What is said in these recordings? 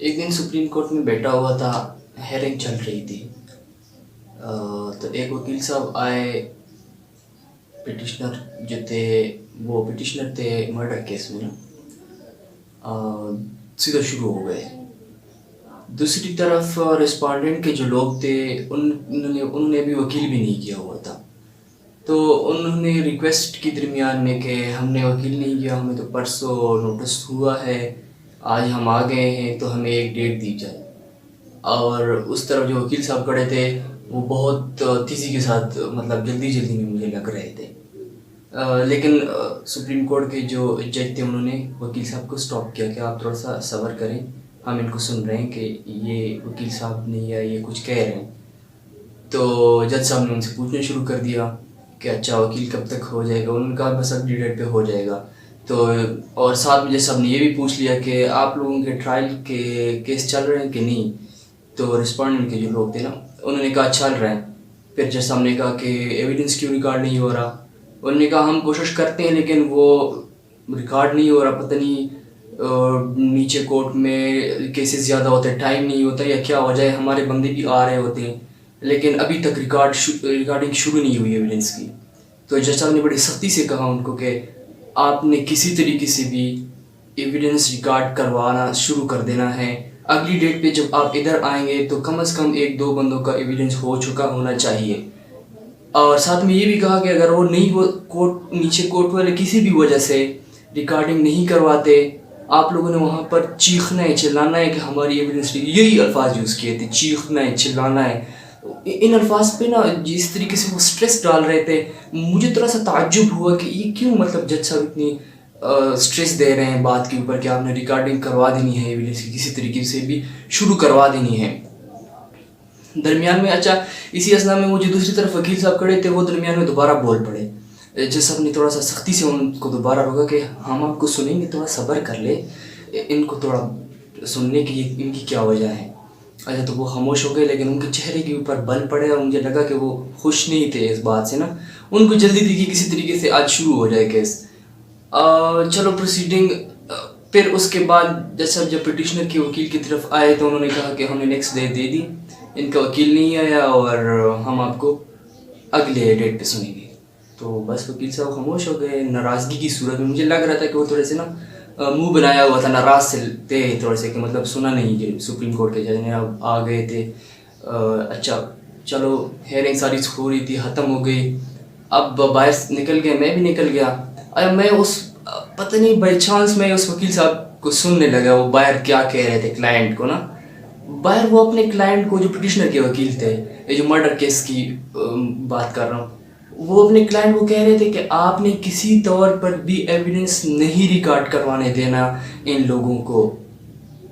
एक दिन supreme court में बैठा हुआ था, हेयरिंग चल रही थी। तो एक वकील साहब आए, पिटिशनर जो थे वो पिटिशनर थे मर्डर केस में ना, सीधा शुरू हो गए। दूसरी तरफ रिस्पॉन्डेंट के जो लोग थे उन्होंने अभी वकील भी नहीं किया हुआ था। तो उन्होंने रिक्वेस्ट की दरमियान में कि हमने वकील नहीं किया, हमें तो परसों नोटिस हुआ है, आज हम आ गए हैं तो हमें एक डेट दी जाए। और उस तरफ जो वकील साहब खड़े थे वो बहुत तेज़ी के साथ मतलब जल्दी में मुझे लग रहे थे। लेकिन सुप्रीम कोर्ट के जो जज थे उन्होंने वकील साहब को स्टॉप किया कि आप थोड़ा सा सब्र करें, हम इनको सुन रहे हैं कि ये वकील साहब ने या ये कुछ कह रहे हैं। तो जज साहब ने उनसे पूछना शुरू कर दिया कि अच्छा वकील कब तक हो जाएगा। उन्होंने कहा बस अगली डेट पे हो जाएगा। तो और साथ में जज साहब ने ये भी पूछ लिया कि आप लोगों के ट्रायल के केस चल रहे हैं कि नहीं। तो रिस्पॉन्डेंट के जो लोग थे ना उन्होंने कहा चल रहे हैं। फिर जज साहब ने कहा कि एविडेंस क्यों रिकॉर्ड नहीं हो रहा। उन्होंने कहा हम कोशिश करते हैं लेकिन वो रिकॉर्ड नहीं हो रहा, पता नहीं नीचे कोर्ट में केसेस ज़्यादा होते हैं, टाइम नहीं होता या क्या वजह है, हमारे बंदे भी आ रहे होते हैं लेकिन अभी तक रिकॉर्डिंग शुरू नहीं हुई एविडेंस की। तो जज साहब ने बड़ी सख्ती से कहा उनको कि आपने किसी तरीके से भी एविडेंस रिकॉर्ड करवाना शुरू कर देना है। अगली डेट पे जब आप इधर आएंगे तो कम से कम एक दो बंदों का एविडेंस हो चुका होना चाहिए। और साथ में ये भी कहा कि अगर वो नहीं, वो नीचे कोर्ट वाले किसी भी वजह से रिकॉर्डिंग नहीं करवाते, आप लोगों ने वहाँ पर चीखना है, चिल्लाना है कि हमारी एविडेंस, यही अल्फाज यूज़ किए थे, चीखना है, चिल्लाना है। इन अल्फाज पे ना जिस तरीके से वो स्ट्रेस डाल रहे थे, मुझे थोड़ा सा ताज्जुब हुआ कि ये क्यों, मतलब जज साहब इतनी स्ट्रेस दे रहे हैं बात के ऊपर कि आपने रिकॉर्डिंग करवा देनी है, एविडेंस की किसी तरीके से भी शुरू करवा देनी है। दरमियान में अच्छा इसी असना में वो जो दूसरी तरफ वकील साहब खड़े थे वो दरमियान में दोबारा बोल पड़े। जज साहब ने थोड़ा सा सख्ती से उनको दोबारा रोका कि हम आपको सुनेंगे, थोड़ा सब्र कर ले, इनको थोड़ा सुनने की इनकी क्या वजह है। अच्छा तो वो खामोश हो गए लेकिन उनके चेहरे के ऊपर बल पड़े और मुझे लगा कि वो खुश नहीं थे इस बात से ना। उनको जल्दी थी कि किसी तरीके से आज शुरू हो जाए केस। चलो प्रोसीडिंग। फिर उसके बाद जज साहब जब पिटिशनर के वकील की तरफ आए तो उन्होंने कहा कि हमने नेक्स्ट डे दे दी, इनका वकील नहीं आया और हम आपको अगले डेट पे सुनेंगे। तो बस वकील साहब खामोश हो गए नाराज़गी की सूरत में। मुझे लग रहा था कि वो थोड़े से ना मुंह बनाया हुआ था, नाराज़ से थे थोड़े से कि मतलब सुना नहीं कि सुप्रीम कोर्ट के जज ने अब आ गए थे। अच्छा चलो हेयरिंग सारी हो रही थी, ख़त्म हो गई, अब बाहर निकल गया, मैं भी निकल गया। अरे मैं उस पता नहीं बाई चांस मैं उस वकील साहब को सुनने लगा, वो बाहर क्या कह रहे थे क्लाइंट को ना। बाहर वो अपने क्लाइंट को, जो पिटिशनर के वकील थे, ये जो मर्डर केस की बात कर रहा हूँ, वो अपने क्लाइंट को कह रहे थे कि आपने किसी तौर पर भी एविडेंस नहीं रिकॉर्ड करवाने देना इन लोगों को।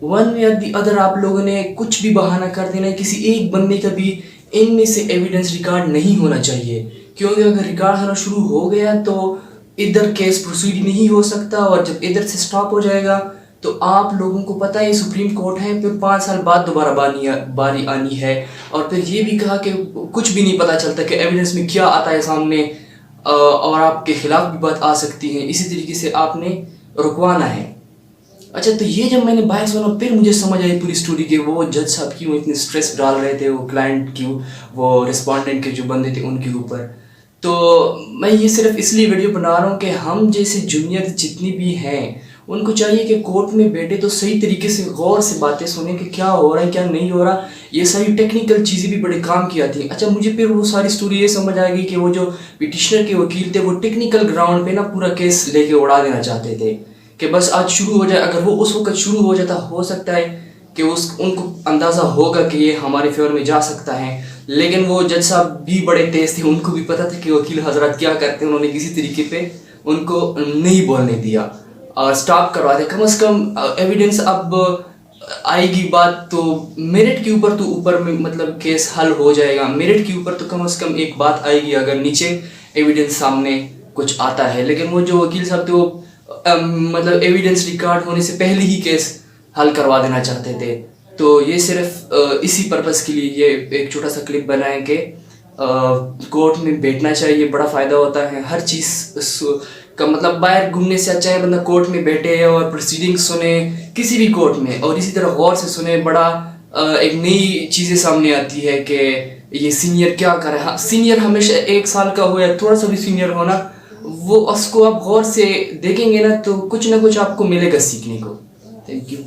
वन या दी अदर आप लोगों ने कुछ भी बहाना कर देना है, किसी एक बंदे का भी इनमें से एविडेंस रिकॉर्ड नहीं होना चाहिए, क्योंकि अगर रिकॉर्ड होना शुरू हो गया तो इधर केस प्रोसीड नहीं हो सकता और जब इधर से स्टॉप हो जाएगा तो आप लोगों को पता है सुप्रीम कोर्ट है, फिर 5 साल बाद दोबारा बारी आनी है। और फिर ये भी कहा कि कुछ भी नहीं पता चलता कि एविडेंस में क्या आता है सामने और आपके खिलाफ भी बात आ सकती है, इसी तरीके से आपने रुकवाना है। अच्छा तो ये जब मैंने बाहर सुना फिर मुझे समझ आई पूरी स्टोरी के वो जज साहब क्यों इतने स्ट्रेस डाल रहे थे वो क्लाइंट की, वो रिस्पॉन्डेंट के जो बंदे थे उनके ऊपर। तो मैं ये सिर्फ इसलिए वीडियो बना रहा हूँ कि हम जैसे जूनियर जितनी भी हैं उनको चाहिए कि कोर्ट में बैठे तो सही तरीके से गौर से बातें सुने कि क्या हो रहा है क्या नहीं हो रहा। ये सारी टेक्निकल चीज़ें भी बड़े काम की आती हैं। अच्छा मुझे फिर वो सारी स्टोरी ये समझ आ गई कि वो जो पिटिशनर के वकील थे वो टेक्निकल ग्राउंड पे ना पूरा केस लेके उड़ा देना चाहते थे कि बस आज शुरू हो जाए। अगर वो उस वक्त शुरू हो जाता हो सकता है कि उनको अंदाज़ा होगा कि ये हमारे फेवर में जा सकता है, लेकिन वो जज साहब भी बड़े तेज़ थे, उनको भी पता था कि वकील हजरत क्या करते हैं। उन्होंने किसी तरीके पे उनको नहीं बोलने दिया और स्टॉप करवा दे। कम से कम एविडेंस अब आएगी बात तो मेरिट के ऊपर तो ऊपर में मतलब केस हल हो जाएगा। मेरिट के ऊपर तो कम से कम एक बात आएगी अगर नीचे एविडेंस सामने कुछ आता है। लेकिन वो जो वकील साहब थे वो मतलब एविडेंस रिकॉर्ड होने से पहले ही केस हल करवा देना चाहते थे। तो ये सिर्फ इसी पर्पज़ के लिए ये एक छोटा सा क्लिप बनाए कि कोर्ट में बैठना चाहिए, बड़ा फ़ायदा होता है। हर चीज़ کا مطلب باہر گھومنے سے اچھا ہے بندہ کورٹ میں بیٹھے اور پروسیڈنگ سنے کسی بھی کورٹ میں, اور اسی طرح غور سے سنے. بڑا ایک نئی چیزیں سامنے آتی ہے کہ یہ سینئر کیا کر رہا ہے. سینئر ہمیشہ 1 سال کا ہو یا تھوڑا سا بھی سینئر ہونا, وہ اس کو آپ غور سے دیکھیں گے نا تو کچھ نہ کچھ آپ کو ملے گا سیکھنے کو. Thank you.